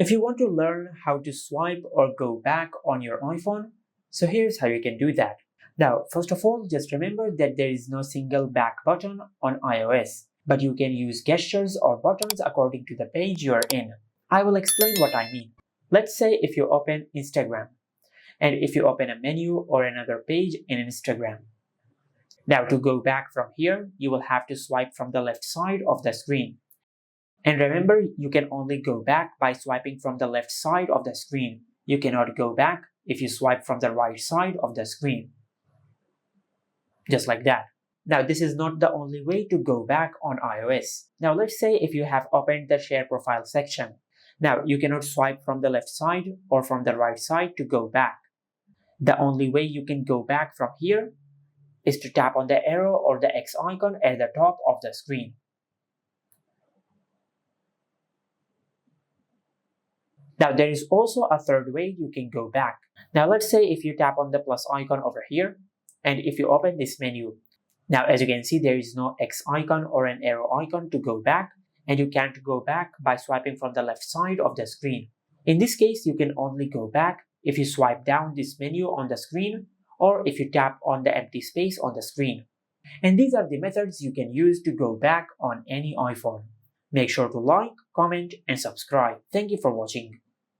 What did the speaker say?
If you want to learn how to swipe or go back on your iPhone, so here's how you can do that. Now, first of all, just remember that there is no single back button on iOS, but you can use gestures or buttons according to the page you are in. I will explain what I mean. Let's say if you open Instagram, and if you open a menu or another page in Instagram. Now, to go back from here, you will have to swipe from the left side of the screen. And remember, you can only go back by swiping from the left side of the screen. You cannot go back if you swipe from the right side of the screen. Just like that. Now, this is not the only way to go back on iOS. Now, let's say if you have opened the Share Profile section. Now, you cannot swipe from the left side or from the right side to go back. The only way you can go back from here is to tap on the arrow or the X icon at the top of the screen. Now, there is also a third way you can go back. Now, let's say if you tap on the plus icon over here, and if you open this menu. Now, as you can see, there is no X icon or an arrow icon to go back, and you can't go back by swiping from the left side of the screen. In this case, you can only go back if you swipe down this menu on the screen, or if you tap on the empty space on the screen. And these are the methods you can use to go back on any iPhone. Make sure to like, comment, and subscribe. Thank you for watching.